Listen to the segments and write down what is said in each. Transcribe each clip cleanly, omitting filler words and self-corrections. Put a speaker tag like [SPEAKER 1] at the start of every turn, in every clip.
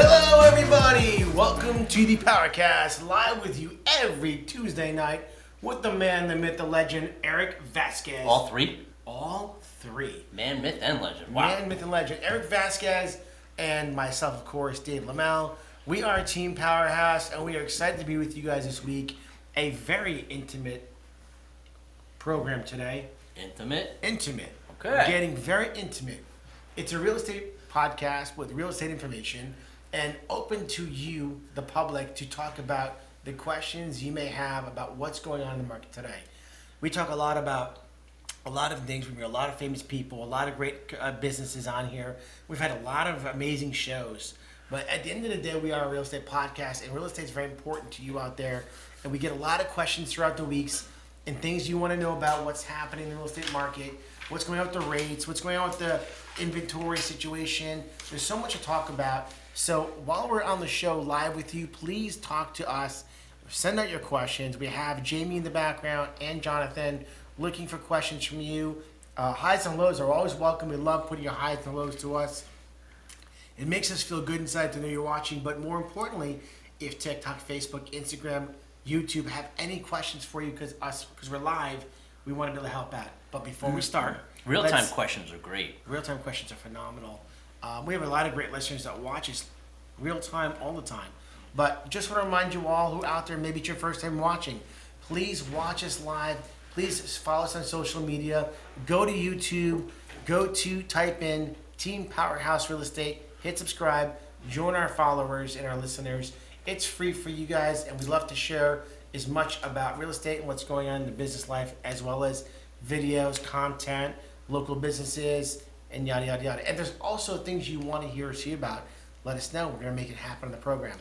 [SPEAKER 1] Hello, everybody. Welcome to the PowerCast, live with you every Tuesday night with the man, the myth, the legend, Eric Vasquez.
[SPEAKER 2] All three?
[SPEAKER 1] All three.
[SPEAKER 2] Man, myth, and legend. Wow.
[SPEAKER 1] Man, myth, and legend. Eric Vasquez and myself, of course, Dave Lamel. We are Team Powerhouse, and we are excited to be with you guys this week. A very intimate program today.
[SPEAKER 2] Intimate?
[SPEAKER 1] Intimate.
[SPEAKER 2] Okay.
[SPEAKER 1] We're getting very intimate. It's a real estate podcast with real estate information and open to you, the public, to talk about the questions you may have about what's going on in the market today. We talk a lot about a lot of things. We meet a lot of famous people, a lot of great businesses on here. We've had a lot of amazing shows. But at the end of the day, we are a real estate podcast, and real estate is very important to you out there. And we get a lot of questions throughout the weeks and things you want to know about what's happening in the real estate market, what's going on with the rates, what's going on with the inventory situation. There's so much to talk about. So while we're on the show live with you, please talk to us. Send out your questions. We have Jamie in the background and Jonathan looking for questions from you. Highs and lows are always welcome. We love putting your highs and lows to us. It makes us feel good inside to know you're watching, but more importantly, if TikTok, Facebook, Instagram, YouTube have any questions for you, because we're live, we want to be able to help out. But before we start,
[SPEAKER 2] Real-time questions are great.
[SPEAKER 1] Real-time questions are phenomenal. We have a lot of great listeners that watch us real-time all the time. But just want to remind you all who out there, maybe it's your first time watching, please watch us live. Please follow us on social media. Go to YouTube. Type in Team Powerhouse Real Estate. Hit subscribe. Join our followers and our listeners. It's free for you guys, and we love to share as much about real estate and what's going on in the business life, as well as videos, content, local businesses, and yada, yada, yada. And there's also things you want to hear or see about. Let us know. We're going to make it happen on the program.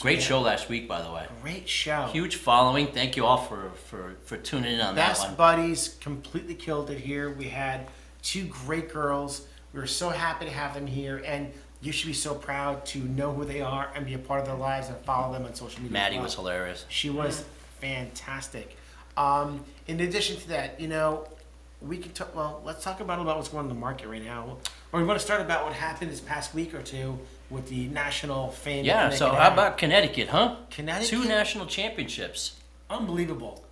[SPEAKER 2] Great show last week, by the way.
[SPEAKER 1] Great show.
[SPEAKER 2] Huge following. Thank you all for tuning in on that one.
[SPEAKER 1] Best Buddies completely killed it here. We had two great girls. We were so happy to have them here, and you should be so proud to know who they are and be a part of their lives and follow them on social media.
[SPEAKER 2] Maddie was hilarious.
[SPEAKER 1] She was fantastic. In addition to that, we can talk. Well, let's talk about what's going on in the market right now. Or we want to start about what happened this past week or two with the national fame.
[SPEAKER 2] Yeah. So how about Connecticut, huh?
[SPEAKER 1] Connecticut.
[SPEAKER 2] 2 national championships.
[SPEAKER 1] Unbelievable.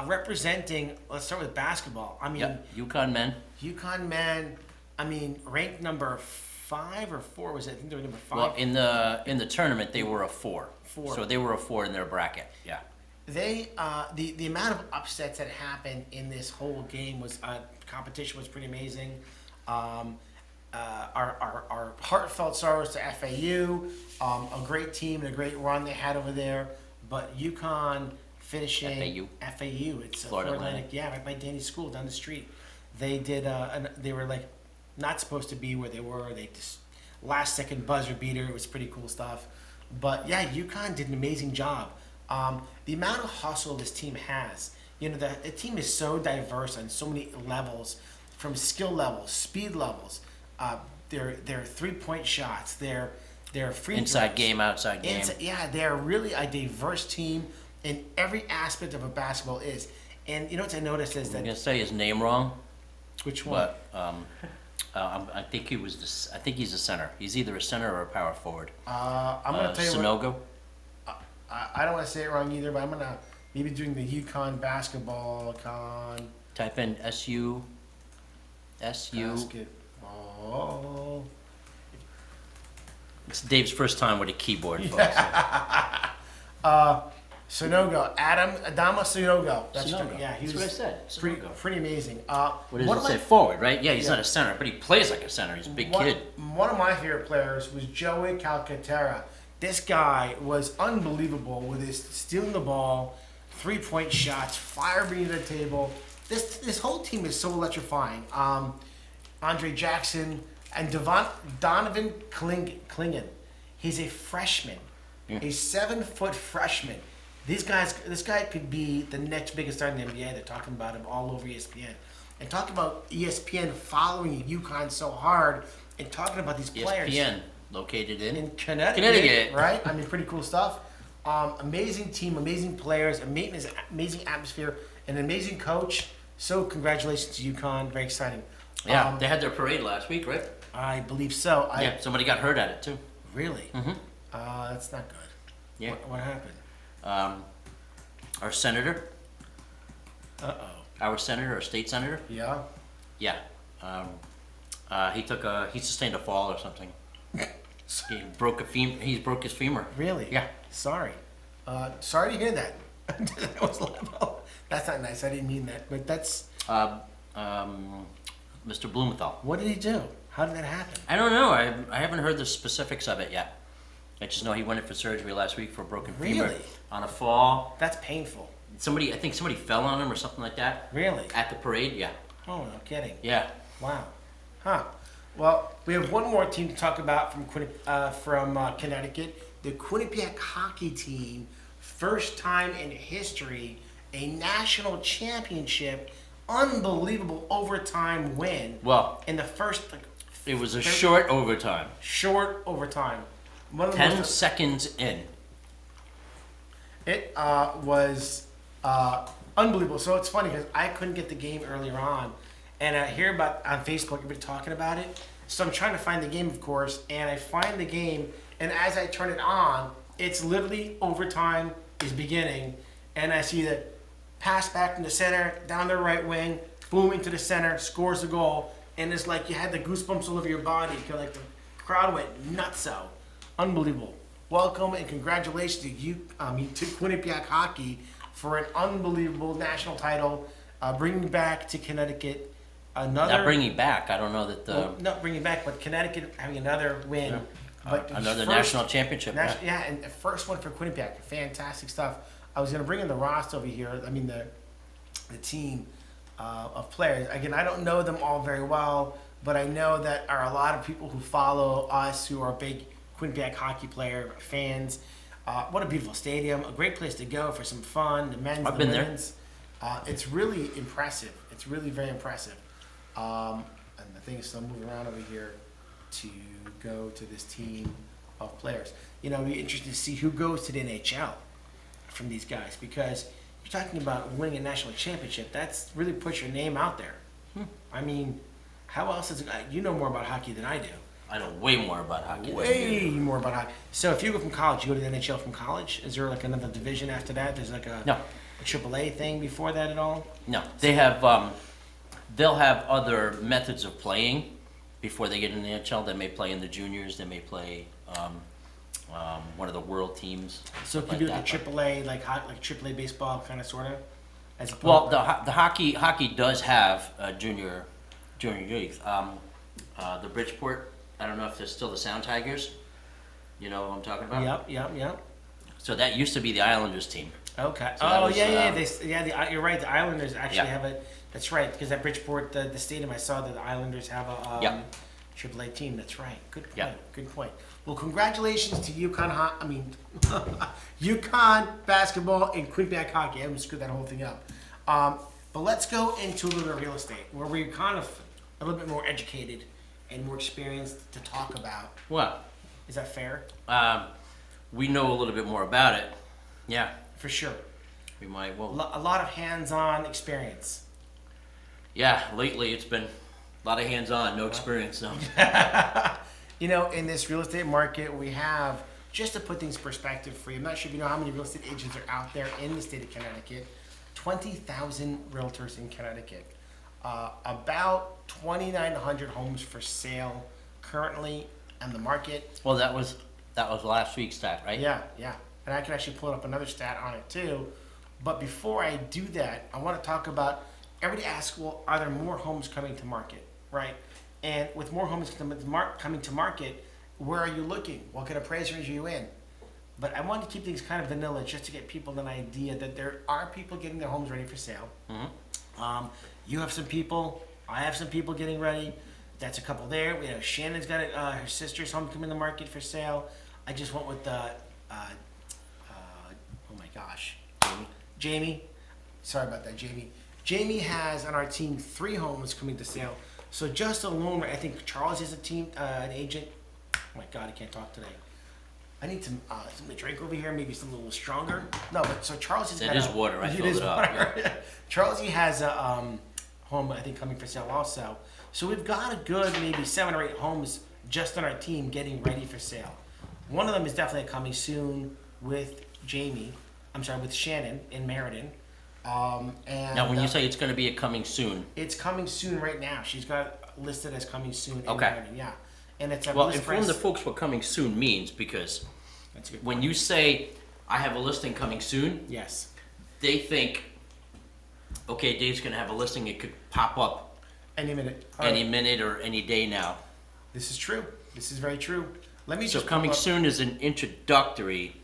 [SPEAKER 1] Representing. Let's start with basketball. I mean,
[SPEAKER 2] UConn men.
[SPEAKER 1] UConn men. I mean, ranked number 5 or 4 was it? I think they were number 5.
[SPEAKER 2] Well, in the tournament they were a 4. So they were a 4 in their bracket. Yeah.
[SPEAKER 1] They the amount of upsets that happened in this whole game was competition was pretty amazing. Our heartfelt sorrows to FAU, a great team and a great run they had over there. But UConn finishing FAU. It's Florida Atlantic. Yeah, right by Danny's school down the street. They did they were like not supposed to be where they were. They just last second buzzer beater. It was pretty cool stuff. But yeah, UConn did an amazing job. The amount of hustle this team has, the team is so diverse on so many levels, from skill levels, speed levels, their 3-point shots, their free
[SPEAKER 2] inside
[SPEAKER 1] throws.
[SPEAKER 2] Game, outside game.
[SPEAKER 1] They're really a diverse team in every aspect of a basketball is. And what I noticed is that
[SPEAKER 2] I'm gonna say his name wrong.
[SPEAKER 1] Which one?
[SPEAKER 2] But I think he's a center. He's either a center or a power forward.
[SPEAKER 1] I'm gonna tell you
[SPEAKER 2] Sonogo.
[SPEAKER 1] I don't want to say it wrong either, but I'm gonna maybe doing the UConn basketball
[SPEAKER 2] Type in SU.
[SPEAKER 1] Basketball.
[SPEAKER 2] It's Dave's first time with a keyboard, folks.
[SPEAKER 1] Sonogo, Adama Sonogo.
[SPEAKER 2] That's what I said.
[SPEAKER 1] Pretty amazing.
[SPEAKER 2] What does it say? Forward, right? Yeah, he's not a center, but he plays like a center. He's a big kid.
[SPEAKER 1] One of my favorite players was Joey Calcaterra. This guy was unbelievable with his stealing the ball, 3-point shots, fire being at the table. This whole team is so electrifying. Andre Jackson and Donovan Klingen. He's a freshman, a 7-foot freshman. This guy could be the next biggest star in the NBA. They're talking about him all over ESPN. And talking about ESPN following UConn so hard and talking about these players.
[SPEAKER 2] ESPN, located in
[SPEAKER 1] Connecticut. Right? I mean, pretty cool stuff. Amazing team, amazing players, amazing atmosphere, an amazing coach. So congratulations to UConn. Very exciting.
[SPEAKER 2] Yeah, they had their parade last week, right?
[SPEAKER 1] I believe so.
[SPEAKER 2] Somebody got hurt at it too.
[SPEAKER 1] Really?
[SPEAKER 2] Mm-hmm.
[SPEAKER 1] That's not good.
[SPEAKER 2] Yeah.
[SPEAKER 1] What happened?
[SPEAKER 2] Our senator,
[SPEAKER 1] Uh-oh.
[SPEAKER 2] our state senator,
[SPEAKER 1] Yeah?
[SPEAKER 2] yeah. He sustained a fall or something. He broke his femur.
[SPEAKER 1] Really?
[SPEAKER 2] Yeah.
[SPEAKER 1] Sorry. Sorry to hear that. That was level. That's not nice. I didn't mean that. But that's...
[SPEAKER 2] Mr. Blumenthal.
[SPEAKER 1] What did he do? How did that happen?
[SPEAKER 2] I don't know. I haven't heard the specifics of it yet. I just know he went in for surgery last week for a broken femur
[SPEAKER 1] Really?
[SPEAKER 2] on a fall.
[SPEAKER 1] That's painful.
[SPEAKER 2] I think somebody fell on him or something like that.
[SPEAKER 1] Really?
[SPEAKER 2] At the parade, yeah.
[SPEAKER 1] Oh, no kidding.
[SPEAKER 2] Yeah.
[SPEAKER 1] Wow. Huh. Well, we have one more team to talk about from Connecticut. The Quinnipiac hockey team, first time in history, a national championship, unbelievable overtime win.
[SPEAKER 2] Well,
[SPEAKER 1] In the first...
[SPEAKER 2] it was a short overtime.
[SPEAKER 1] Short overtime. One of the
[SPEAKER 2] 10
[SPEAKER 1] most-
[SPEAKER 2] seconds in.
[SPEAKER 1] It was unbelievable. So it's funny because I couldn't get the game earlier on, and I hear about on Facebook everybody talking about it. So I'm trying to find the game, of course, and I find the game, and as I turn it on, it's literally overtime is beginning, and I see the pass back from the center down the right wing, boom into the center, scores the goal, and it's like you had the goosebumps all over your body. Like the crowd went nutso. Unbelievable. Welcome and congratulations to to Quinnipiac hockey for an unbelievable national title, bringing back to Connecticut another.
[SPEAKER 2] Not bringing back. I don't know that the
[SPEAKER 1] Well, not bringing back, but Connecticut having another win.
[SPEAKER 2] Yeah.
[SPEAKER 1] But
[SPEAKER 2] another
[SPEAKER 1] first-
[SPEAKER 2] national championship.
[SPEAKER 1] yeah, and the first one for Quinnipiac. Fantastic stuff. I was going to bring in the roster over here. I mean, the team of players. Again, I don't know them all very well, but I know that are a lot of people who follow us who are big Quinnipiac hockey player fans. What a beautiful stadium. A great place to go for some fun. The men's,
[SPEAKER 2] I've
[SPEAKER 1] the
[SPEAKER 2] been there.
[SPEAKER 1] women's. It's really impressive. It's really very impressive. And the thing is still moving around over here to go to this team of players. You know, it'd be interesting to see who goes to the NHL from these guys, because you're talking about winning a national championship. That's really puts your name out there. I mean, how else is it? You know more about hockey than I do.
[SPEAKER 2] I know way more about hockey.
[SPEAKER 1] Way more about hockey. So if you go from college, you go to the NHL from college. Is there like another division after that? There's like a
[SPEAKER 2] No.
[SPEAKER 1] a AAA thing before that at all?
[SPEAKER 2] No, they have. They'll have other methods of playing before they get in the NHL. They may play in the juniors. They may play one of the world teams.
[SPEAKER 1] So it could be like a AAA, like AAA baseball, kind of sort of. As
[SPEAKER 2] Well, the hockey does have junior leagues. The Bridgeport. I don't know if they're still the Sound Tigers. You know what I'm talking about?
[SPEAKER 1] Yep.
[SPEAKER 2] So that used to be the Islanders team.
[SPEAKER 1] Okay.
[SPEAKER 2] So that was,
[SPEAKER 1] You're right. The Islanders actually
[SPEAKER 2] Yeah.
[SPEAKER 1] have a. That's right, because at Bridgeport, the stadium, I saw that the Islanders have a
[SPEAKER 2] Yeah.
[SPEAKER 1] AAA team. That's right. Good point.
[SPEAKER 2] Yeah.
[SPEAKER 1] Good point. Well, congratulations to UConn. UConn basketball and Quinnipiac hockey. I almost screwed that whole thing up. But let's go into a little bit of real estate, where we're kind of a little bit more educated and more experienced to talk about.
[SPEAKER 2] Well,
[SPEAKER 1] Is that fair?
[SPEAKER 2] we know a little bit more about it. Yeah,
[SPEAKER 1] For sure.
[SPEAKER 2] we might. Well,
[SPEAKER 1] A lot of hands-on experience.
[SPEAKER 2] yeah. Lately, it's been a lot of hands-on, no experience though.
[SPEAKER 1] You know, in this real estate market, we have, just to put things in perspective for you, I'm not sure if you know how many real estate agents are out there in the state of Connecticut. 20,000 realtors in Connecticut. About 2,900 homes for sale currently on the market.
[SPEAKER 2] Well, that was last week's stat, right?
[SPEAKER 1] Yeah. And I can actually pull up another stat on it too. But before I do that, I want to talk about, everybody asks, well, are there more homes coming to market, right? And with more homes coming to market, where are you looking? What kind of appraisers are you in? But I want to keep things kind of vanilla just to get people an idea that there are people getting their homes ready for sale.
[SPEAKER 2] Mm-hmm.
[SPEAKER 1] You have some people, I have some people getting ready. That's a couple there. We have Shannon's got her sister's home coming to market for sale. I just went with oh my gosh, Jamie. Sorry about that, Jamie. Jamie has on our team 3 homes coming to sale. So just alone, I think Charles is an agent. Oh my God, I can't talk today. I need some something to drink over here, maybe something a little stronger. No, but so Charles has
[SPEAKER 2] That
[SPEAKER 1] got
[SPEAKER 2] is water. I
[SPEAKER 1] it
[SPEAKER 2] filled
[SPEAKER 1] is
[SPEAKER 2] it up.
[SPEAKER 1] water. Charles has a home, I think, coming for sale also. So we've got a good maybe 7 or 8 homes just on our team getting ready for sale. One of them is definitely coming soon with with Shannon in Meriden. And
[SPEAKER 2] Now, when you say it's going to be a coming soon,
[SPEAKER 1] it's coming soon right now. She's got it listed as coming soon in
[SPEAKER 2] Okay.
[SPEAKER 1] Meriden, yeah. And it's a
[SPEAKER 2] well,
[SPEAKER 1] list
[SPEAKER 2] inform
[SPEAKER 1] price.
[SPEAKER 2] the folks what coming soon means, because
[SPEAKER 1] That's a good
[SPEAKER 2] when
[SPEAKER 1] point.
[SPEAKER 2] you say, I have a listing coming soon,
[SPEAKER 1] Yes.
[SPEAKER 2] they think, okay, Dave's going to have a listing. It could pop up
[SPEAKER 1] Any minute.
[SPEAKER 2] any minute or any day now.
[SPEAKER 1] This is true. This is very true. Let me
[SPEAKER 2] So
[SPEAKER 1] just
[SPEAKER 2] coming
[SPEAKER 1] pull up-
[SPEAKER 2] soon is an introductory.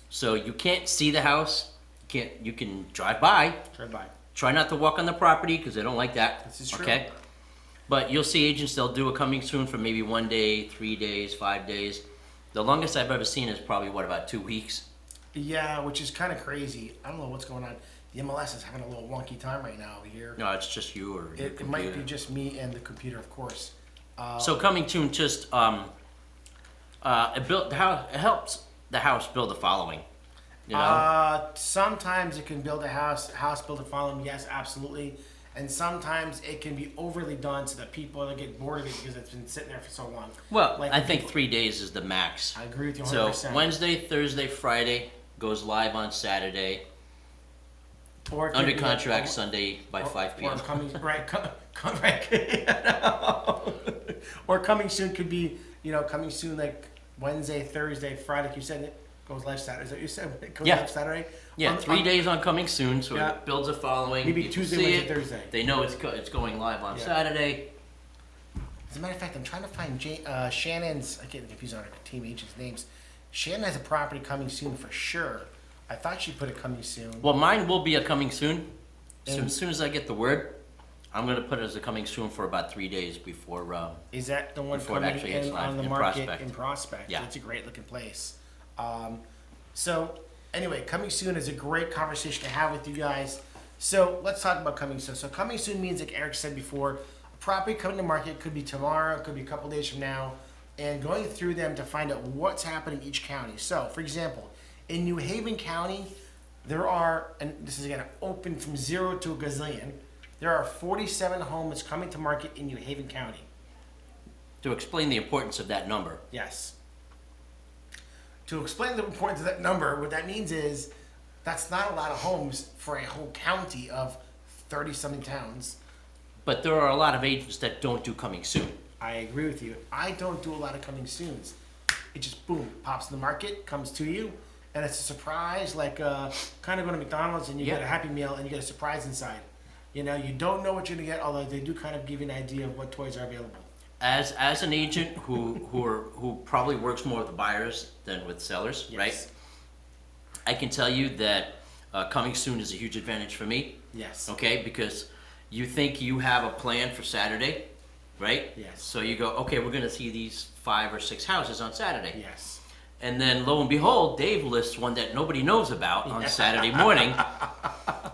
[SPEAKER 2] So you can't see the house. You can drive by.
[SPEAKER 1] Try by.
[SPEAKER 2] Try not to walk on the property because they don't like that.
[SPEAKER 1] This is true.
[SPEAKER 2] Okay. But you'll see agents, they'll do a coming soon for maybe 1 day, 3 days, 5 days. The longest I've ever seen is probably, about 2 weeks?
[SPEAKER 1] Yeah, which is kind of crazy. I don't know what's going on. The MLS is having a little wonky time right now over here.
[SPEAKER 2] No, it's just you or your
[SPEAKER 1] It might be
[SPEAKER 2] computer.
[SPEAKER 1] just me and the computer, of course.
[SPEAKER 2] So coming soon just it helps the house build a following. You know?
[SPEAKER 1] Sometimes it can build a house build a following. Yes, absolutely. And sometimes it can be overly done so that people get bored of it because it's been sitting there for so long.
[SPEAKER 2] Well,
[SPEAKER 1] Like
[SPEAKER 2] I think 3 days is the max.
[SPEAKER 1] I agree with you
[SPEAKER 2] So
[SPEAKER 1] 100%.
[SPEAKER 2] Wednesday, Thursday, Friday goes live on Saturday.
[SPEAKER 1] Or it could
[SPEAKER 2] Under
[SPEAKER 1] be
[SPEAKER 2] contract Sunday by 5 p.m.
[SPEAKER 1] Or coming right, or coming soon could be coming soon like Wednesday, Thursday, Friday. Like you said, it goes live Saturday. Is that what you said? It goes
[SPEAKER 2] Yeah.
[SPEAKER 1] live Saturday.
[SPEAKER 2] Yeah, 3 days on coming soon, so
[SPEAKER 1] Yeah.
[SPEAKER 2] it builds a following.
[SPEAKER 1] Maybe
[SPEAKER 2] People
[SPEAKER 1] Tuesday,
[SPEAKER 2] see
[SPEAKER 1] Wednesday,
[SPEAKER 2] it.
[SPEAKER 1] Thursday.
[SPEAKER 2] They know it's going live on
[SPEAKER 1] Yeah.
[SPEAKER 2] Saturday.
[SPEAKER 1] As a matter of fact, I'm trying to find Shannon's. I get confused on her team agents' names. Shannon has a property coming soon for sure. I thought she put it coming soon.
[SPEAKER 2] Well, mine will be a coming soon. So
[SPEAKER 1] And-
[SPEAKER 2] as soon as I get the word, I'm going to put it as a coming soon for about 3 days before.
[SPEAKER 1] Is that the one
[SPEAKER 2] Before it
[SPEAKER 1] coming
[SPEAKER 2] actually gets
[SPEAKER 1] in
[SPEAKER 2] live
[SPEAKER 1] on the
[SPEAKER 2] in
[SPEAKER 1] market
[SPEAKER 2] Prospect.
[SPEAKER 1] in Prospect?
[SPEAKER 2] Yeah.
[SPEAKER 1] It's a great looking place. So anyway, coming soon is a great conversation to have with you guys. So let's talk about coming soon. So coming soon means, like Eric said before, a property coming to market could be tomorrow, it could be a couple days from now, and going through them to find out what's happening in each county. So, for example, in New Haven County, there are, and this is again open from 0 to a gazillion, there are 47 homes coming to market in New Haven County.
[SPEAKER 2] To explain the importance of that number.
[SPEAKER 1] Yes. To explain the importance of that number, what that means is that's not a lot of homes for a whole county of 30-something towns.
[SPEAKER 2] But there are a lot of agents that don't do coming soon.
[SPEAKER 1] I agree with you. I don't do a lot of coming soons. It just, boom, pops in the market, comes to you, and it's a surprise, like kind of going to McDonald's and you get a Happy Meal and you get a surprise inside. You don't know what you're going to get, although they do kind of give you an idea of what toys are available.
[SPEAKER 2] As an agent who probably works more with the buyers than with sellers,
[SPEAKER 1] Yes.
[SPEAKER 2] right? I can tell you that coming soon is a huge advantage for me.
[SPEAKER 1] Yes.
[SPEAKER 2] Okay, because you think you have a plan for Saturday, right?
[SPEAKER 1] Yes.
[SPEAKER 2] So you go, okay, we're going to see these 5 or 6 houses on Saturday.
[SPEAKER 1] Yes.
[SPEAKER 2] And then lo and behold, Dave lists one that nobody knows about on Saturday morning.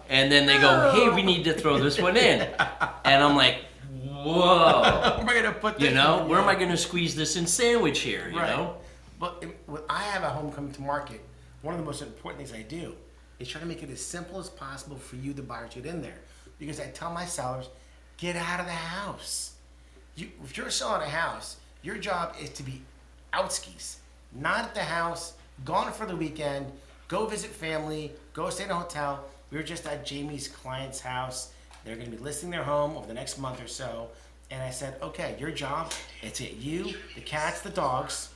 [SPEAKER 2] And then they go, hey, we need to throw this one in. And I'm like, whoa.
[SPEAKER 1] Where am I going to put this?
[SPEAKER 2] Where am I going to squeeze this in sandwich here, you
[SPEAKER 1] Right.
[SPEAKER 2] know?
[SPEAKER 1] But when I have a home coming to market, one of the most important things I do is try to make it as simple as possible for you, the buyer, to get in there. Because I tell my sellers, get out of the house. If you're selling a house, your job is to be out skis, not at the house, gone for the weekend, go visit family, go stay in a hotel. We were just at Jamie's client's house. They're going to be listing their home over the next month or so. And I said, okay, your job is to get you, the cats, the dogs,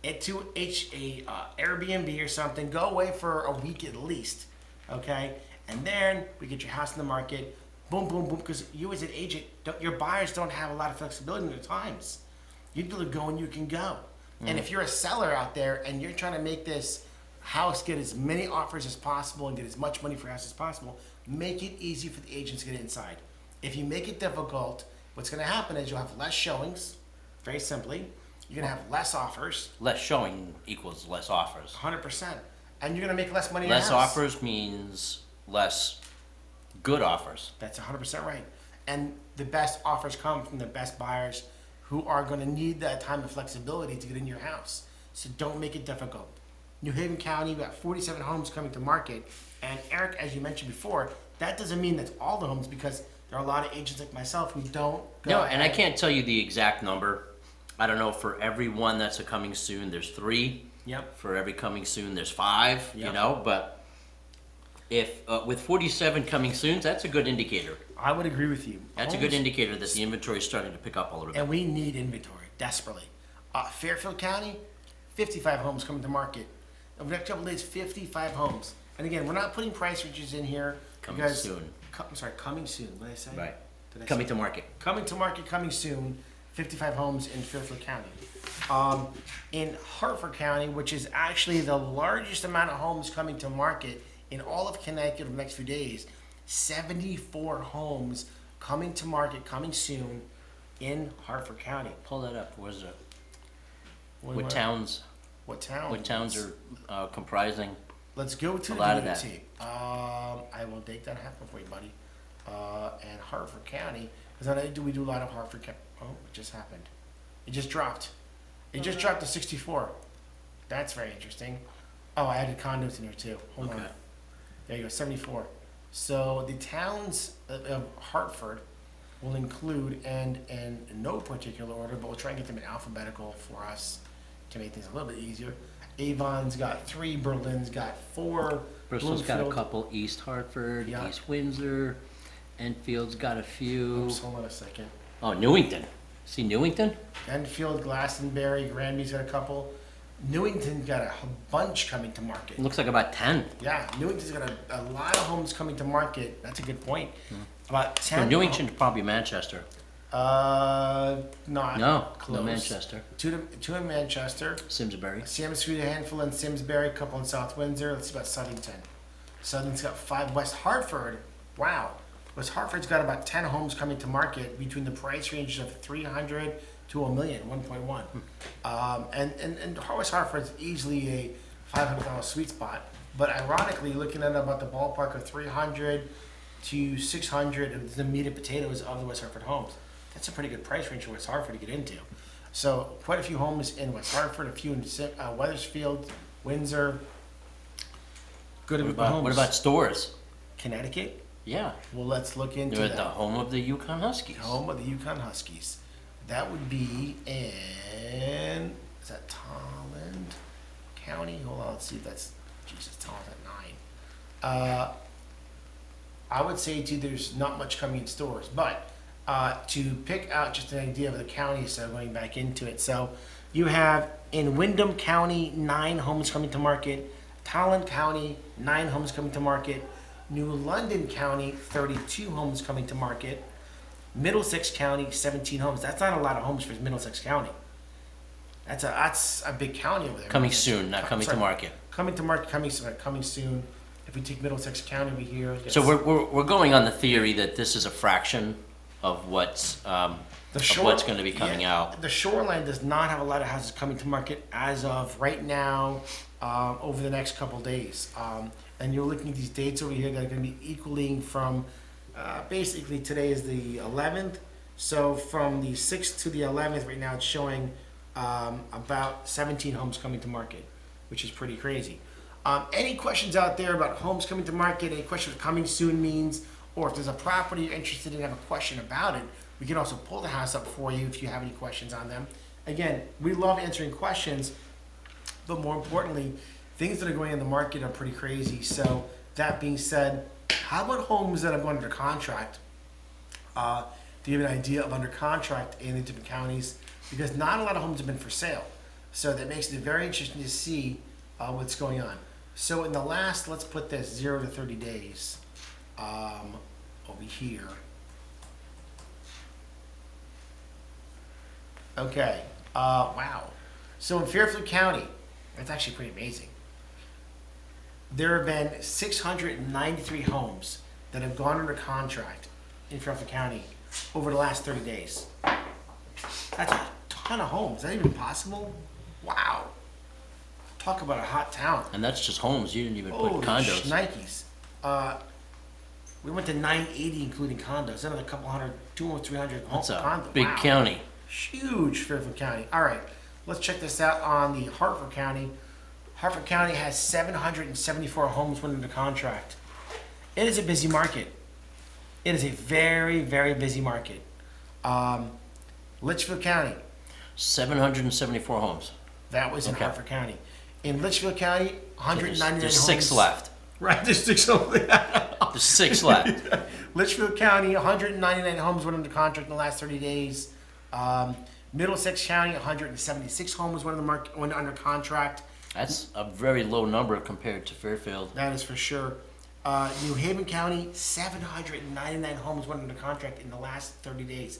[SPEAKER 1] into a Airbnb or something. Go away for a week at least, okay? And then we get your house in the market. Boom, boom, boom. Because you as an agent, your buyers don't have a lot of flexibility in their times. You need to go when you can go. And if you're a seller out there and you're trying to make this house get as many offers as possible and get as much money for your house as possible, make it easy for the agents to get inside. If you make it difficult, what's going to happen is you'll have less showings, very simply. You're going to have less offers,
[SPEAKER 2] Less showing equals less offers.
[SPEAKER 1] 100%. And you're going to make less money in
[SPEAKER 2] Less
[SPEAKER 1] your house.
[SPEAKER 2] offers means less good offers.
[SPEAKER 1] That's 100% right. And the best offers come from the best buyers who are going to need that time and flexibility to get in your house. So don't make it difficult. New Haven County, we got 47 homes coming to market. And Eric, as you mentioned before, that doesn't mean that's all the homes because there are a lot of agents like myself who don't go.
[SPEAKER 2] No, and I can't tell you the exact number, I don't know, for every one that's a coming soon, there's 3.
[SPEAKER 1] Yep.
[SPEAKER 2] For every coming soon, there's 5, you
[SPEAKER 1] Yep.
[SPEAKER 2] know, but if, with 47 coming soon, that's a good indicator.
[SPEAKER 1] I would agree with you.
[SPEAKER 2] That's a good indicator that the inventory is starting to pick up a little bit.
[SPEAKER 1] And we need inventory desperately. Fairfield County, 55 homes coming to market. Over the next couple of days, 55 homes. And again, we're not putting price ranges in here.
[SPEAKER 2] Coming
[SPEAKER 1] because,
[SPEAKER 2] soon.
[SPEAKER 1] I'm sorry, coming soon. What did I say?
[SPEAKER 2] Right.
[SPEAKER 1] Did I
[SPEAKER 2] Coming
[SPEAKER 1] say-
[SPEAKER 2] to market.
[SPEAKER 1] Coming to market, coming soon. 55 homes in Fairfield County. In Hartford County, which is actually the largest amount of homes coming to market in all of Connecticut over the next few days, 74 homes coming to market, coming soon in Hartford County.
[SPEAKER 2] Pull that up. Where's it?
[SPEAKER 1] What
[SPEAKER 2] towns?
[SPEAKER 1] What town?
[SPEAKER 2] What towns are comprising?
[SPEAKER 1] Let's go to
[SPEAKER 2] A
[SPEAKER 1] the
[SPEAKER 2] lot of that.
[SPEAKER 1] DOT. I will take that happen for you, buddy. And Hartford County, because I know we do a lot of Hartford County. Oh, it just happened. It just dropped. It just dropped to 64. That's very interesting. Oh, I added condos in here too. Hold on.
[SPEAKER 2] Okay.
[SPEAKER 1] There you go, 74. So the towns of Hartford will include, and in no particular order, but we'll try and get them in alphabetical for us to make things a little bit easier. Avon's got 3, Berlin's got 4.
[SPEAKER 2] Bristol's got a
[SPEAKER 1] Bloomfield-
[SPEAKER 2] couple. East Hartford,
[SPEAKER 1] Yeah.
[SPEAKER 2] East Windsor, Enfield's got a few.
[SPEAKER 1] Oops, hold on a second.
[SPEAKER 2] Oh, Newington. See Newington?
[SPEAKER 1] Enfield, Glastonbury, Granby's got a couple. Newington's got a bunch coming to market.
[SPEAKER 2] It looks like about 10.
[SPEAKER 1] Yeah, Newington's got a lot of homes coming to market. That's a good point. About
[SPEAKER 2] So
[SPEAKER 1] 10.
[SPEAKER 2] Newington, probably Manchester.
[SPEAKER 1] Not
[SPEAKER 2] No,
[SPEAKER 1] close.
[SPEAKER 2] no Manchester.
[SPEAKER 1] Two in Manchester.
[SPEAKER 2] Simsbury.
[SPEAKER 1] Street, a handful in Simsbury, a couple in South Windsor. Let's see about Southington. Southington's got 5. West Hartford, wow. West Hartford's got about 10 homes coming to market between the price ranges of 300 to a million, 1.1. And West Hartford's easily a $500 sweet spot. But ironically, looking at about the ballpark of 300 to 600 of the meat and potatoes of the West Hartford homes. That's a pretty good price range for West Hartford to get into. So quite a few homes in West Hartford, a few in Wethersfield, Windsor. Good homes.
[SPEAKER 2] What about stores?
[SPEAKER 1] Connecticut?
[SPEAKER 2] Yeah.
[SPEAKER 1] Well, let's look into
[SPEAKER 2] They're
[SPEAKER 1] that.
[SPEAKER 2] at the home of the UConn Huskies.
[SPEAKER 1] Home of the UConn Huskies. That would be in, is that Tolland County? Hold on, let's see if that's, Jesus, Tolland's at 9. I would say too, there's not much coming in stores, but to pick out just an idea of the counties, so going back into it. So you have in Windham County, 9 homes coming to market. Tolland County, 9 homes coming to market. New London County, 32 homes coming to market. Middlesex County, 17 homes. That's not a lot of homes for Middlesex County. That's a big county over there.
[SPEAKER 2] Coming soon, not coming to
[SPEAKER 1] Sorry.
[SPEAKER 2] market.
[SPEAKER 1] Coming to market, coming soon. If we take Middlesex County over here.
[SPEAKER 2] So we're going on the theory that this is a fraction of what's going to be coming out.
[SPEAKER 1] The shoreline does not have a lot of houses coming to market as of right now, over the next couple days. And you're looking at these dates over here that are going to be equaling from, basically today is the 11th. So from the 6th to the 11th right now, it's showing about 17 homes coming to market, which is pretty crazy. Any questions out there about homes coming to market, any questions what coming soon means, or if there's a property you're interested in, have a question about it, we can also pull the house up for you if you have any questions on them. Again, we love answering questions, but more importantly, things that are going in the market are pretty crazy. So that being said, how about homes that have gone under contract? To give an idea of under contract in the different counties, because not a lot of homes have been for sale. So that makes it very interesting to see what's going on. So in the last, let's put this 0 to 30 days over here. Okay, wow. So in Fairfield County, that's actually pretty amazing. There have been 693 homes that have gone under contract in Fairfield County over the last 30 days. That's a ton of homes. Is that even possible? Wow. Talk about a hot town.
[SPEAKER 2] And that's just homes. You didn't even put
[SPEAKER 1] Holy
[SPEAKER 2] condos.
[SPEAKER 1] Nikes. We went to 980 including condos. Another couple hundred, 200, 300
[SPEAKER 2] That's a
[SPEAKER 1] condos.
[SPEAKER 2] big
[SPEAKER 1] Wow.
[SPEAKER 2] county.
[SPEAKER 1] Huge Fairfield County. All right, let's check this out on the Hartford County. Hartford County has 774 homes went under contract. It is a busy market. It is a very, very busy market. Litchfield County.
[SPEAKER 2] 774 homes.
[SPEAKER 1] That was in
[SPEAKER 2] Okay.
[SPEAKER 1] Hartford County. In Litchfield County, 199
[SPEAKER 2] There's
[SPEAKER 1] homes.
[SPEAKER 2] 6 left.
[SPEAKER 1] Right, there's 6 homes.
[SPEAKER 2] There's 6 left.
[SPEAKER 1] Litchfield County, 199 homes went under contract in the last 30 days. Middlesex County, 176 homes went under contract.
[SPEAKER 2] That's a very low number compared to Fairfield.
[SPEAKER 1] That is for sure. New Haven County, 799 homes went under contract in the last 30 days.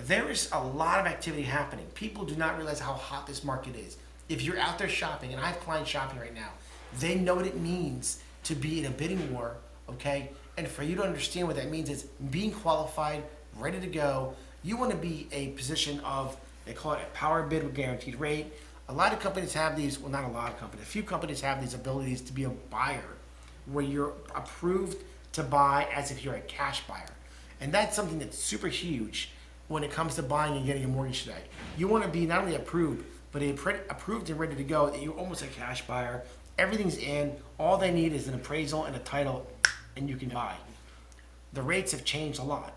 [SPEAKER 1] There is a lot of activity happening. People do not realize how hot this market is. If you're out there shopping, and I have clients shopping right now, they know what it means to be in a bidding war, okay? And for you to understand what that means is being qualified, ready to go. You want to be a position of, they call it a power bid with guaranteed rate. A lot of companies have these, well, not a lot of companies, a few companies have these abilities to be a buyer where you're approved to buy as if you're a cash buyer. And that's something that's super huge when it comes to buying and getting a mortgage today. You want to be not only approved, but approved and ready to go, that you're almost a cash buyer. Everything's in. All they need is an appraisal and a title, and you can buy. The rates have changed a lot,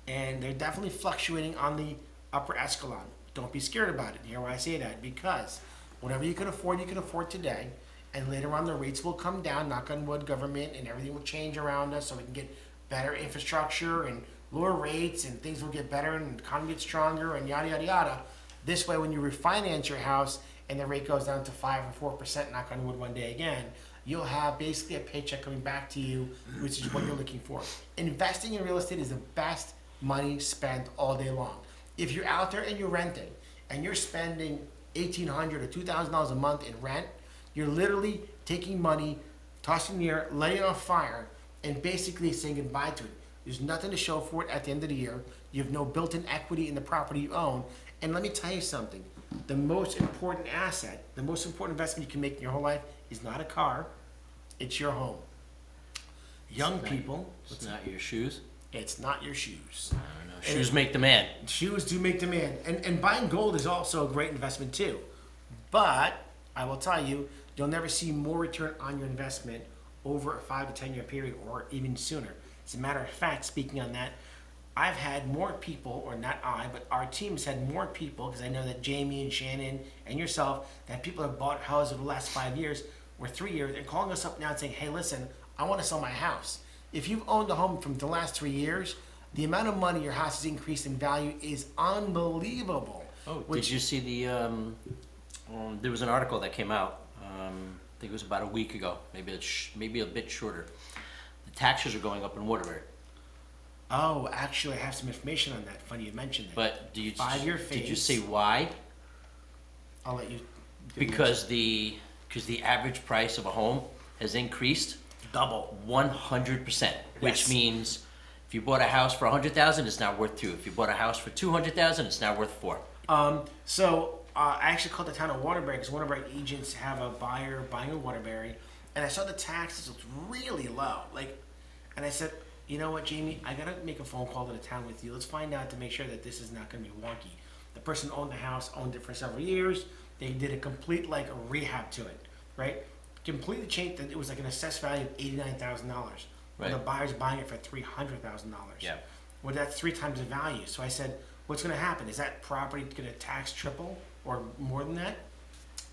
[SPEAKER 1] and they're definitely fluctuating on the upper echelon. Don't be scared about it. Hear why I say that? Because whatever you can afford today, and later on the rates will come down, knock on wood, government, and everything will change around us so we can get better infrastructure and lower rates, and things will get better and the economy gets stronger and yada, yada, yada. This way, when you refinance your house and the rate goes down to 5 or 4%, knock on wood, one day again, you'll have basically a paycheck coming back to you, which is what you're looking for. Investing in real estate is the best money spent all day long. If you're out there and you're renting and you're spending $1,800 or $2,000 a month in rent, you're literally taking money, tossing in the air, letting it on fire, and basically saying goodbye to it. There's nothing to show for it at the end of the year. You have no built-in equity in the property you own. And let me tell you something. The most important asset, the most important investment you can make in your whole life is not a car, it's your home. Young people,
[SPEAKER 2] It's not your shoes.
[SPEAKER 1] it's not your shoes.
[SPEAKER 2] I don't know. Shoes make the man.
[SPEAKER 1] Shoes do make the man. And buying gold is also a great investment too. But I will tell you, you'll never see more return on your investment over a 5 to 10 year period or even sooner. As a matter of fact, speaking on that, I've had more people, or not I, but our team's had more people, because I know that Jamie and Shannon and yourself, that people have bought houses over the last 5 years or 3 years and calling us up now and saying, hey, listen, I want to sell my house. If you've owned a home from the last 3 years, the amount of money your house has increased in value is unbelievable.
[SPEAKER 2] Oh, did you see there was an article that came out, I think it was about a week ago, maybe a bit shorter. The taxes are going up in Waterbury.
[SPEAKER 1] Oh, actually, I have some information on that. Funny you mentioned it.
[SPEAKER 2] But did you
[SPEAKER 1] 5-year
[SPEAKER 2] see why?
[SPEAKER 1] I'll let you.
[SPEAKER 2] Because the average price of a home has increased
[SPEAKER 1] Double.
[SPEAKER 2] 100%, which
[SPEAKER 1] Yes.
[SPEAKER 2] means if you bought a house for $100,000, it's now worth $2. If you bought a house for $200,000, it's now worth $4.
[SPEAKER 1] I actually called the town of Waterbury because one of our agents have a buyer buying a Waterbury, and I saw the taxes was really low. And I said, you know what, Jamie, I gotta make a phone call to the town with you. Let's find out to make sure that this is not gonna be wonky. The person owned the house, owned it for several years. They did a complete a rehab to it, right? Completely changed. It was like an assessed value of $89,000.
[SPEAKER 2] Right.
[SPEAKER 1] The buyer's buying it for $300,000.
[SPEAKER 2] Yeah.
[SPEAKER 1] Well, that's 3 times the value. So I said, what's going to happen? Is that property going to tax triple or more than that?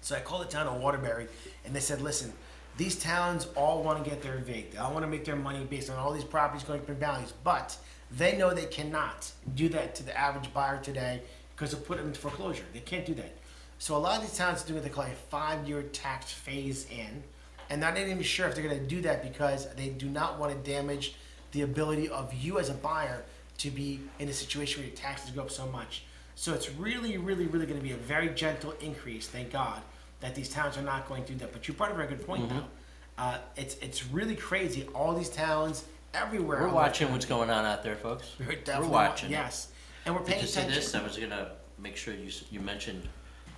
[SPEAKER 1] So I called the town of Waterbury, and they said, listen, these towns all want to get their VIG. They all want to make their money based on all these properties going up in values, but they know they cannot do that to the average buyer today because they'll put them into foreclosure. They can't do that. So a lot of these towns do what they call a 5-year tax phase in, and they're not even sure if they're going to do that because they do not want to damage the ability of you as a buyer to be in a situation where your taxes go up so much. So it's really, really, really going to be a very gentle increase, thank God, that these towns are not going to do that. But you brought a very good point, though. It's really crazy. All these towns, everywhere.
[SPEAKER 2] We're watching what's going on out there, folks.
[SPEAKER 1] We're definitely
[SPEAKER 2] watching.
[SPEAKER 1] Yes. And we're paying
[SPEAKER 2] Did you see
[SPEAKER 1] attention.
[SPEAKER 2] this? I was going to make sure you mentioned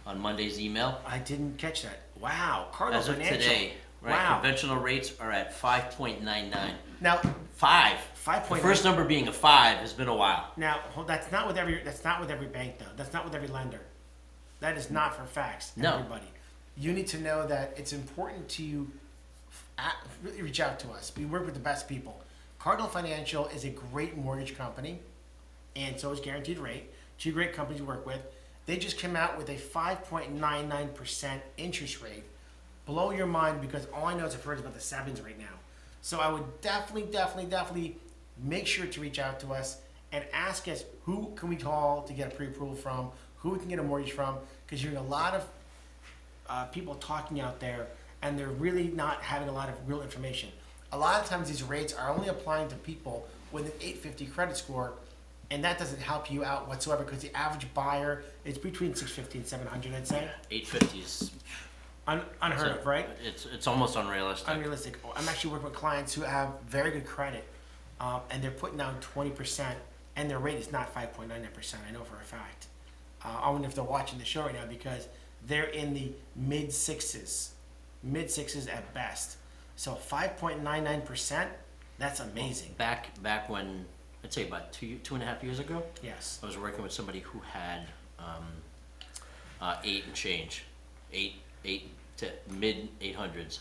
[SPEAKER 2] on Monday's email.
[SPEAKER 1] I didn't catch that. Wow. Cardinal
[SPEAKER 2] As of
[SPEAKER 1] Financial.
[SPEAKER 2] today, right?
[SPEAKER 1] Wow.
[SPEAKER 2] Conventional rates are at 5.99.
[SPEAKER 1] Now,
[SPEAKER 2] 5.
[SPEAKER 1] 5.9.
[SPEAKER 2] The first number being a 5 has been a while.
[SPEAKER 1] Now, that's not with every bank though. That's not with every lender. That is not for facts.
[SPEAKER 2] No.
[SPEAKER 1] Everybody. You need to know that it's important to really reach out to us. We work with the best people. Cardinal Financial is a great mortgage company, and so is Guaranteed Rate. 2 great companies we work with. They just came out with a 5.99% interest rate. Blow your mind, because all I know is I've heard about the sevens right now. So I would definitely make sure to reach out to us and ask us who can we call to get a pre-approval from, who we can get a mortgage from, because you're hearing a lot of people talking out there, and they're really not having a lot of real information. A lot of times these rates are only applying to people with an 850 credit score, and that doesn't help you out whatsoever, because the average buyer is between 650 and 700, I'd say.
[SPEAKER 2] 850 is
[SPEAKER 1] Unheard of, right?
[SPEAKER 2] It's almost unrealistic.
[SPEAKER 1] Unrealistic. I'm actually working with clients who have very good credit, and they're putting down 20%, and their rate is not 5.99%. I know for a fact. I wonder if they're watching the show right now, because they're in the mid sixes at best. So 5.99%, that's amazing.
[SPEAKER 2] Back when, I'd say about 2.5 years ago,
[SPEAKER 1] Yes.
[SPEAKER 2] I was working with somebody who had 8 and change, 8 to mid 800s.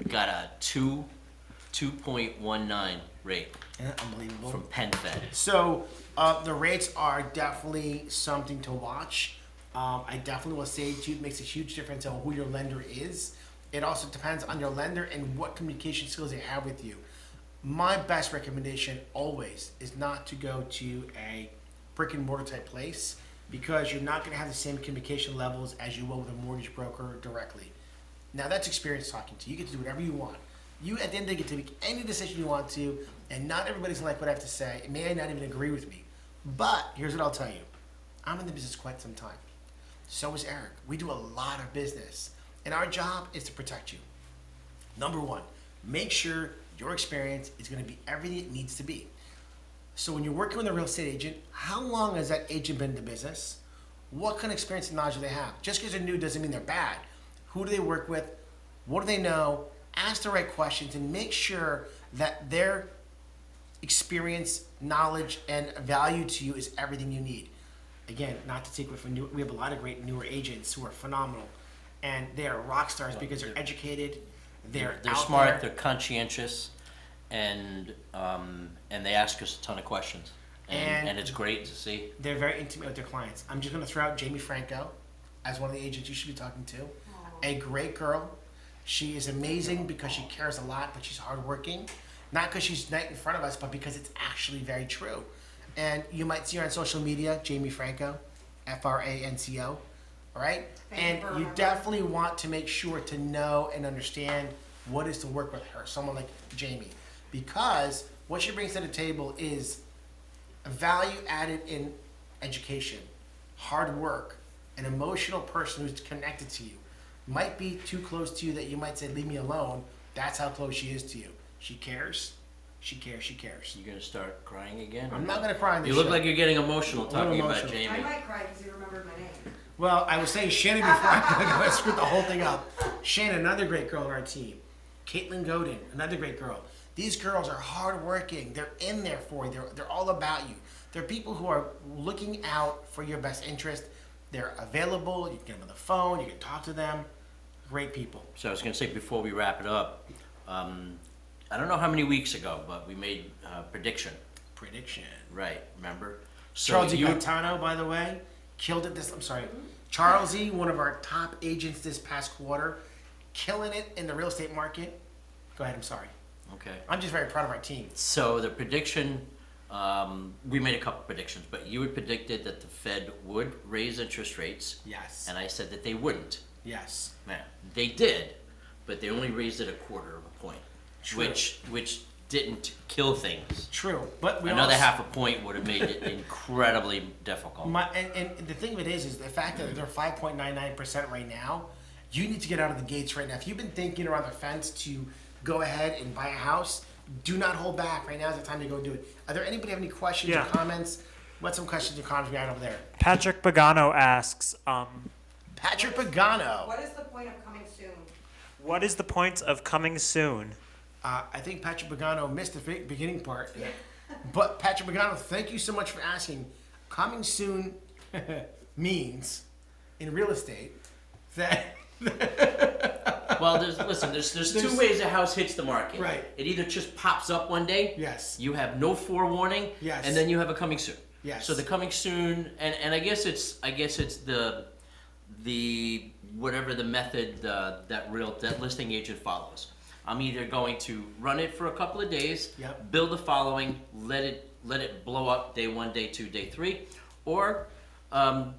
[SPEAKER 2] Got a 2.19 rate
[SPEAKER 1] Yeah, unbelievable.
[SPEAKER 2] from PenFed.
[SPEAKER 1] So the rates are definitely something to watch. I definitely will say to you, it makes a huge difference on who your lender is. It also depends on your lender and what communication skills they have with you. My best recommendation always is not to go to a brick and mortar type place, because you're not going to have the same communication levels as you will with a mortgage broker directly. Now that's experience talking to you. You get to do whatever you want. You at the end of the day get to make any decision you want to, and not everybody's gonna like what I have to say. It may not even agree with me. But here's what I'll tell you. I'm in the business quite some time. So is Eric. We do a lot of business, and our job is to protect you. Number one, make sure your experience is gonna be everything it needs to be. So when you're working with a real estate agent, how long has that agent been in the business? What kind of experience and knowledge do they have? Just because they're new doesn't mean they're bad. Who do they work with? What do they know? Ask the right questions and make sure that their experience, knowledge, and value to you is everything you need. Again, not to take away from we have a lot of great newer agents who are phenomenal, and they are rock stars because they're educated, they're out
[SPEAKER 2] smart,
[SPEAKER 1] there.
[SPEAKER 2] they're conscientious, and they ask us a ton of questions, and it's great to see.
[SPEAKER 1] They're very intimate with their clients. I'm just going to throw out Jamie Franco as one of the agents you should be talking to. A great girl. She is amazing because she cares a lot, but she's hardworking. Not because she's right in front of us, but because it's actually very true. And you might see her on social media, Jamie Franco, Franco, all right? And you definitely want to make sure to know and understand what is to work with her, someone like Jamie. Because what she brings to the table is a value added in education, hard work, an emotional person who's connected to you. Might be too close to you that you might say, leave me alone. That's how close she is to you. She cares. She cares. She cares.
[SPEAKER 2] You gonna start crying again?
[SPEAKER 1] I'm not going to cry on this
[SPEAKER 2] You look
[SPEAKER 1] show.
[SPEAKER 2] like you're getting emotional talking about
[SPEAKER 1] emotional.
[SPEAKER 2] Jamie.
[SPEAKER 3] I might cry because you remembered my name.
[SPEAKER 1] Well, I was saying Shannon before I screwed the whole thing up. Shannon, another great girl on our team. Caitlin Godin, another great girl. These girls are hardworking. They're in there for you. They're all about you. They're people who are looking out for your best interest. They're available. You can get them on the phone. You can talk to them. Great people.
[SPEAKER 2] So I was gonna say before we wrap it up, I don't know how many weeks ago, but we made a prediction.
[SPEAKER 1] Prediction.
[SPEAKER 2] Right, remember? So
[SPEAKER 1] Charles E. Gaetano, by the way, killed it this. I'm sorry. Charles E., one of our top agents this past quarter, killing it in the real estate market. Go ahead. I'm sorry.
[SPEAKER 2] Okay.
[SPEAKER 1] I'm just very proud of our team.
[SPEAKER 2] So the prediction, we made a couple predictions, but you had predicted that the Fed would raise interest rates,
[SPEAKER 1] Yes.
[SPEAKER 2] and I said that they wouldn't.
[SPEAKER 1] Yes.
[SPEAKER 2] Now, they did, but they only raised it 1/4 of a point,
[SPEAKER 1] True.
[SPEAKER 2] which didn't kill things.
[SPEAKER 1] True. But we
[SPEAKER 2] Another
[SPEAKER 1] also,
[SPEAKER 2] 1/2 a point would have made it incredibly difficult.
[SPEAKER 1] And the thing of it is the fact that they're 5.99% right now. You need to get out of the gates right now. If you've been thinking around the fence to go ahead and buy a house, do not hold back. Right now is the time to go do it. Are there anybody have any questions or comments? What's some questions or comments we got over there?
[SPEAKER 4] Patrick Pagano asks,
[SPEAKER 1] Patrick Pagano.
[SPEAKER 3] What is the point of coming soon?
[SPEAKER 4] what is the point of coming soon?
[SPEAKER 1] I think Patrick Pagano missed the beginning part. But Patrick Pagano, thank you so much for asking. Coming soon means, in real estate, that
[SPEAKER 2] Well, there's two ways a house hits the market.
[SPEAKER 1] Right.
[SPEAKER 2] It either just pops up one day.
[SPEAKER 1] Yes.
[SPEAKER 2] You have no forewarning.
[SPEAKER 1] Yes.
[SPEAKER 2] And then you have a coming soon.
[SPEAKER 1] Yes.
[SPEAKER 2] So they're coming soon, and I guess it's the whatever the method that listing agent follows. I'm either going to run it for a couple of days,
[SPEAKER 1] Yep.
[SPEAKER 2] build a following, let it blow up day 1, day 2, day 3, or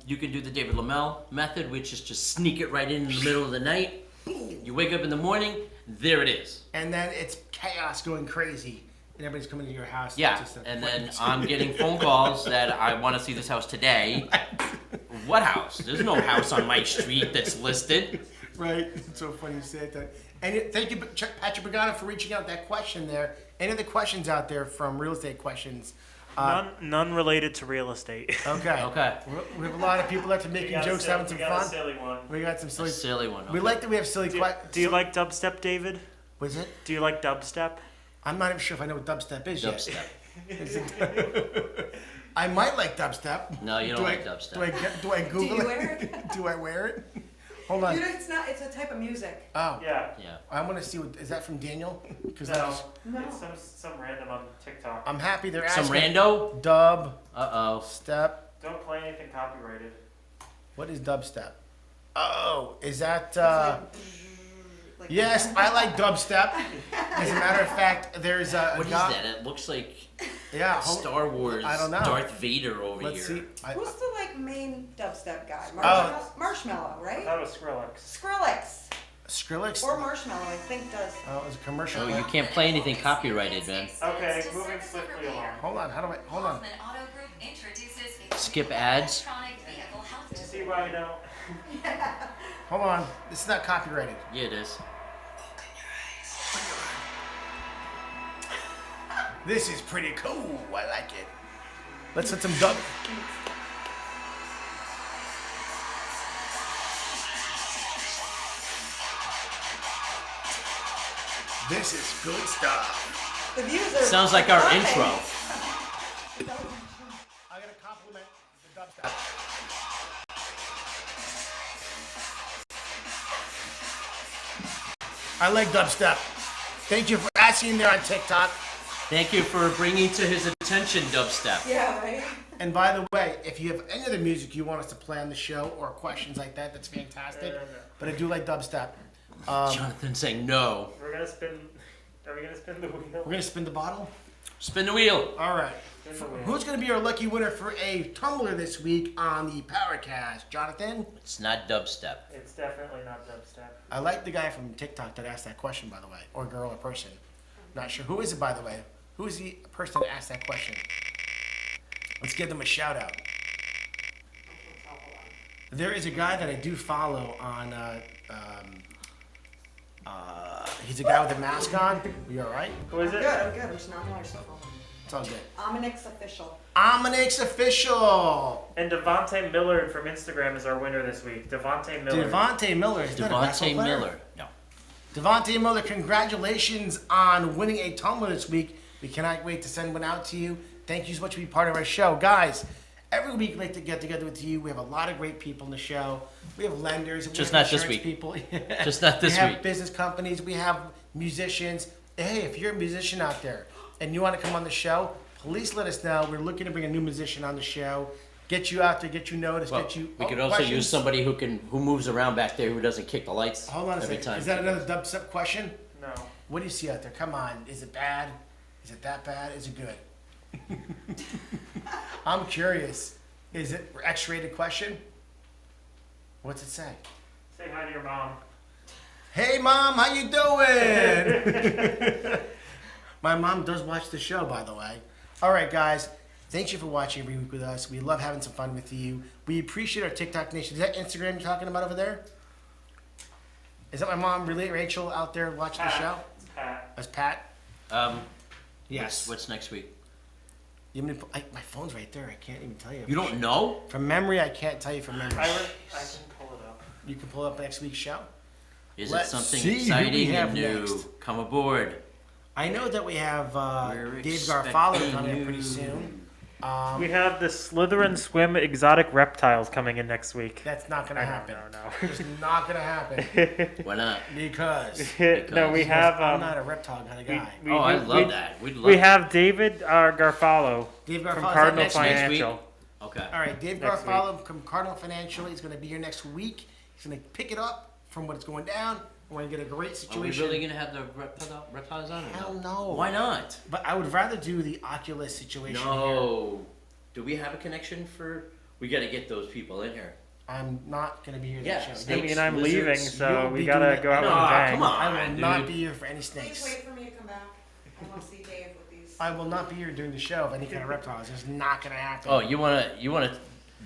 [SPEAKER 2] you can do the David Lamel method, which is just sneak it right in the middle of the night. You wake up in the morning, there it is.
[SPEAKER 1] And then it's chaos going crazy, and everybody's coming to your house.
[SPEAKER 2] Yeah,
[SPEAKER 1] It's just a-
[SPEAKER 2] and then I'm getting phone calls that I want to see this house today. What house? There's no house on my street that's listed.
[SPEAKER 1] Right. It's so funny you said that. And thank you, Patrick Pagano, for reaching out that question there. Any other questions out there from real estate questions?
[SPEAKER 4] None related to real estate.
[SPEAKER 1] Okay.
[SPEAKER 2] Okay.
[SPEAKER 1] We have a lot of people that are making jokes, having some fun.
[SPEAKER 4] silly one.
[SPEAKER 1] We got some
[SPEAKER 2] A
[SPEAKER 1] silly.
[SPEAKER 2] silly one.
[SPEAKER 1] We
[SPEAKER 2] okay.
[SPEAKER 1] like that we have silly questions.
[SPEAKER 4] Do you like dubstep, David?
[SPEAKER 1] Was it?
[SPEAKER 4] Do you like dubstep?
[SPEAKER 1] I'm not even sure if I know what dubstep is
[SPEAKER 2] Dubstep.
[SPEAKER 1] yet. I might like dubstep.
[SPEAKER 2] No, you don't
[SPEAKER 1] Do
[SPEAKER 2] like
[SPEAKER 1] I-
[SPEAKER 2] dubstep.
[SPEAKER 1] Do I Google
[SPEAKER 3] you
[SPEAKER 1] it?
[SPEAKER 3] wear it?
[SPEAKER 1] Do I wear it? Hold on.
[SPEAKER 3] You know, it's a type of music.
[SPEAKER 1] Oh,
[SPEAKER 4] Yeah.
[SPEAKER 2] Yeah.
[SPEAKER 1] I want to see what is that from Daniel? Because
[SPEAKER 3] No.
[SPEAKER 4] It's some random on TikTok.
[SPEAKER 1] I'm happy they're
[SPEAKER 2] Some
[SPEAKER 1] asking.
[SPEAKER 2] rando?
[SPEAKER 1] Dub
[SPEAKER 2] Uh-oh.
[SPEAKER 1] step.
[SPEAKER 4] Don't play anything copyrighted.
[SPEAKER 1] What is dubstep? Oh, is that?
[SPEAKER 3] Like-
[SPEAKER 1] Yes, I like dubstep. As a matter of fact, there's a
[SPEAKER 2] What is
[SPEAKER 1] guy.
[SPEAKER 2] that? It looks like
[SPEAKER 1] Yeah,
[SPEAKER 2] Star Wars
[SPEAKER 1] I don't know.
[SPEAKER 2] Darth Vader over
[SPEAKER 1] Let's
[SPEAKER 2] here.
[SPEAKER 1] see.
[SPEAKER 3] Who's the like main dubstep guy?
[SPEAKER 1] Oh.
[SPEAKER 3] Marshmallow,
[SPEAKER 4] I
[SPEAKER 3] right?
[SPEAKER 4] thought it was Skrillex.
[SPEAKER 3] Skrillex
[SPEAKER 1] Skrillex.
[SPEAKER 3] or Marshmallow, I think does.
[SPEAKER 1] Oh, it's a commercial.
[SPEAKER 2] Oh, you can't play anything copyrighted, man.
[SPEAKER 4] Okay, moving swiftly along.
[SPEAKER 1] Hold on. How do I? Hold on.
[SPEAKER 2] Skip ads.
[SPEAKER 4] See why I don't?
[SPEAKER 1] Hold on. This is not copyrighted.
[SPEAKER 2] Yeah, it is.
[SPEAKER 1] This is pretty cool. I like it. Let's hit some dub. This is good stuff.
[SPEAKER 3] The views are.
[SPEAKER 2] Sounds like our
[SPEAKER 3] fine.
[SPEAKER 2] intro.
[SPEAKER 1] I gotta compliment the dubstep. I like dubstep. Thank you for asking there on TikTok.
[SPEAKER 2] Thank you for bringing to his attention dubstep.
[SPEAKER 3] Yeah, right.
[SPEAKER 1] And by the way, if you have any other music you want us to play on the show or questions like that, that's fantastic. But I do like dubstep.
[SPEAKER 2] Jonathan saying no.
[SPEAKER 4] We're gonna spin. Are we gonna spin the wheel?
[SPEAKER 1] We're gonna spin the bottle.
[SPEAKER 2] Spin the wheel.
[SPEAKER 1] All right.
[SPEAKER 4] Spin the wheel.
[SPEAKER 1] Who's gonna be our lucky winner for a tumbler this week on the PowerCast? Jonathan?
[SPEAKER 2] It's not dubstep.
[SPEAKER 4] It's definitely not dubstep.
[SPEAKER 1] I like the guy from TikTok that asked that question, by the way, or girl or person. Not sure. Who is it, by the way? Who is the person that asked that question? Let's give them a shout out. There is a guy that I do follow on. He's a guy with a mask on. Are you all right?
[SPEAKER 4] Who is
[SPEAKER 3] I'm
[SPEAKER 4] it?
[SPEAKER 3] good. I'm good. I'm just not my cell phone.
[SPEAKER 1] It's all good.
[SPEAKER 3] Ominix official.
[SPEAKER 1] Ominix official.
[SPEAKER 4] And Devontae Millard from Instagram is our winner this week. Devontae Millard.
[SPEAKER 1] Devontae Miller. Isn't that a basketball
[SPEAKER 2] Devontae
[SPEAKER 1] player?
[SPEAKER 2] Miller. No.
[SPEAKER 1] Devontae Miller, congratulations on winning a tumbler this week. We cannot wait to send one out to you. Thank you so much for being part of our show. Guys, every week we like to get together with you. We have a lot of great people in the show. We have lenders. We
[SPEAKER 2] Just
[SPEAKER 1] have
[SPEAKER 2] not this
[SPEAKER 1] insurance
[SPEAKER 2] week.
[SPEAKER 1] People.
[SPEAKER 2] Just not this
[SPEAKER 1] We have
[SPEAKER 2] week.
[SPEAKER 1] business companies. We have musicians. Hey, if you're a musician out there and you want to come on the show, please let us know. We're looking to bring a new musician on the show. Get you out there, get you noticed,
[SPEAKER 2] Well,
[SPEAKER 1] get you.
[SPEAKER 2] we
[SPEAKER 1] oh,
[SPEAKER 2] could also
[SPEAKER 1] questions?
[SPEAKER 2] use somebody who moves around back there who doesn't kick the lights
[SPEAKER 1] Hold on a
[SPEAKER 2] every
[SPEAKER 1] second.
[SPEAKER 2] time.
[SPEAKER 1] Is that another dubstep question?
[SPEAKER 4] No.
[SPEAKER 1] What do you see out there? Come on. Is it bad? Is it that bad? Is it good? I'm curious. Is it an X-rated question? What's it say?
[SPEAKER 4] Say hi to your mom.
[SPEAKER 1] Hey, Mom, how you doing? My mom does watch the show, by the way. All right, guys. Thank you for watching every week with us. We love having some fun with you. We appreciate our TikTok nation. Is that Instagram you're talking about over there? Is that my mom, Rachel, out there watching the show?
[SPEAKER 4] It's Pat.
[SPEAKER 1] That's Pat?
[SPEAKER 2] Um,
[SPEAKER 1] Yes.
[SPEAKER 2] What's next week?
[SPEAKER 1] You want me to my phone's right there. I can't even tell you.
[SPEAKER 2] You don't know?
[SPEAKER 1] From memory, I can't tell you from memory.
[SPEAKER 4] I can pull it up.
[SPEAKER 1] You can pull up next week's show.
[SPEAKER 2] Is
[SPEAKER 1] Let's
[SPEAKER 2] it something
[SPEAKER 1] see who we
[SPEAKER 2] exciting
[SPEAKER 1] have
[SPEAKER 2] and new?
[SPEAKER 1] next.
[SPEAKER 2] Come aboard.
[SPEAKER 1] I know that we have
[SPEAKER 2] We're
[SPEAKER 1] Dave Garfalo
[SPEAKER 2] expecting
[SPEAKER 1] coming up pretty
[SPEAKER 2] you.
[SPEAKER 1] soon.
[SPEAKER 4] We have the Slytherin Swim exotic reptiles coming in next week.
[SPEAKER 1] That's not gonna happen.
[SPEAKER 4] No.
[SPEAKER 1] It's not gonna happen
[SPEAKER 2] Why not?
[SPEAKER 1] because
[SPEAKER 4] No, we have.
[SPEAKER 1] I'm not a reptile kind of guy.
[SPEAKER 2] Oh, I love that. We'd love
[SPEAKER 4] We have David Garfalo
[SPEAKER 1] Dave
[SPEAKER 4] from
[SPEAKER 1] Garfalo, is that
[SPEAKER 4] Cardinal
[SPEAKER 1] next week?
[SPEAKER 4] Financial.
[SPEAKER 2] Okay.
[SPEAKER 1] All right, Dave
[SPEAKER 4] Next
[SPEAKER 1] Garfalo from Cardinal Financial. He's going to be here next week. He's going to pick it up from what it's going down. We're going to get a great
[SPEAKER 2] Are we
[SPEAKER 1] situation.
[SPEAKER 2] really gonna have the reptiles on? Or
[SPEAKER 1] Hell no.
[SPEAKER 2] Why not?
[SPEAKER 1] But I would rather do the Oculus situation here.
[SPEAKER 2] No. Do we have a connection for? We got to get those people in here.
[SPEAKER 1] I'm not going to be here
[SPEAKER 2] Yeah,
[SPEAKER 1] that show.
[SPEAKER 4] I
[SPEAKER 2] snakes,
[SPEAKER 4] mean, I'm
[SPEAKER 2] lizards,
[SPEAKER 4] leaving, so
[SPEAKER 1] you'll
[SPEAKER 4] we
[SPEAKER 1] be
[SPEAKER 4] gotta
[SPEAKER 1] doing
[SPEAKER 4] go
[SPEAKER 1] it.
[SPEAKER 4] out
[SPEAKER 1] No,
[SPEAKER 4] and bang.
[SPEAKER 2] come on.
[SPEAKER 1] I will not
[SPEAKER 2] dude.
[SPEAKER 1] be here for any
[SPEAKER 3] Please
[SPEAKER 1] snakes.
[SPEAKER 3] wait for me to come back. I want to see Dave with these.
[SPEAKER 1] I will not be here during the show of any kind of reptiles. It's not going to happen.
[SPEAKER 2] Oh, you wanna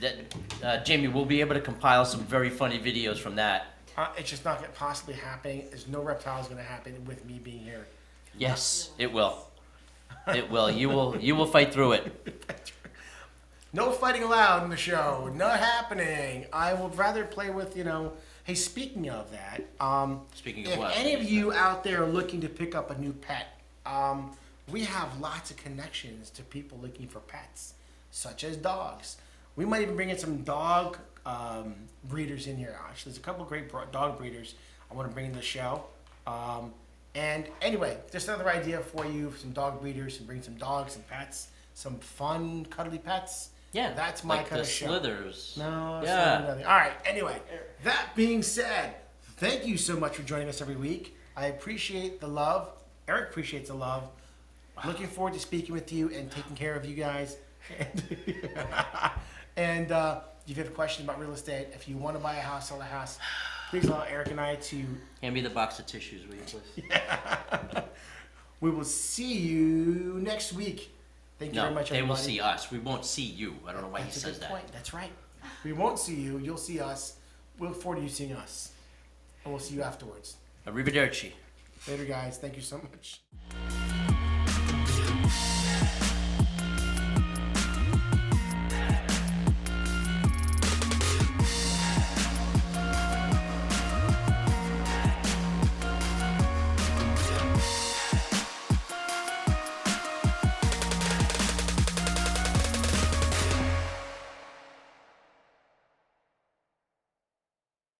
[SPEAKER 2] that Jamie? We'll be able to compile some very funny videos from that.
[SPEAKER 1] It's just not gonna possibly happening. There's no reptiles going to happen with me being here.
[SPEAKER 2] Yes, it will. It will. You will fight through it.
[SPEAKER 1] No fighting allowed in the show. Not happening. I would rather play with, Hey, speaking of that,
[SPEAKER 2] Speaking of
[SPEAKER 1] if
[SPEAKER 2] what?
[SPEAKER 1] any of you out there are looking to pick up a new pet, we have lots of connections to people looking for pets, such as dogs. We might even bring in some dog breeders in here. Actually, there's a couple great dog breeders I want to bring in the show. And anyway, just another idea for you, some dog breeders, and bring some dogs, some pets, some fun, cuddly pets.
[SPEAKER 2] Yeah,
[SPEAKER 1] That's my
[SPEAKER 2] like
[SPEAKER 1] kind
[SPEAKER 2] the
[SPEAKER 1] of show.
[SPEAKER 2] Slithers.
[SPEAKER 1] No, it's
[SPEAKER 2] Yeah.
[SPEAKER 1] not nothing. All right. Anyway, that being said, thank you so much for joining us every week. I appreciate the love. Eric appreciates the love. Looking forward to speaking with you and taking care of you guys. And if you have questions about real estate, if you want to buy a house, sell a house, please allow Eric and I to.
[SPEAKER 2] Hand me the box of tissues, will you please?
[SPEAKER 1] We will see you next week. Thank you very
[SPEAKER 2] No,
[SPEAKER 1] much,
[SPEAKER 2] they
[SPEAKER 1] everybody.
[SPEAKER 2] will see us. We won't see you. I don't know why
[SPEAKER 1] That's
[SPEAKER 2] he
[SPEAKER 1] a
[SPEAKER 2] says
[SPEAKER 1] good
[SPEAKER 2] that.
[SPEAKER 1] point. That's right. We won't see you. You'll see us. We look forward to you seeing us. And we'll see you afterwards.
[SPEAKER 2] Arrivederci.
[SPEAKER 1] Later, guys. Thank you so much.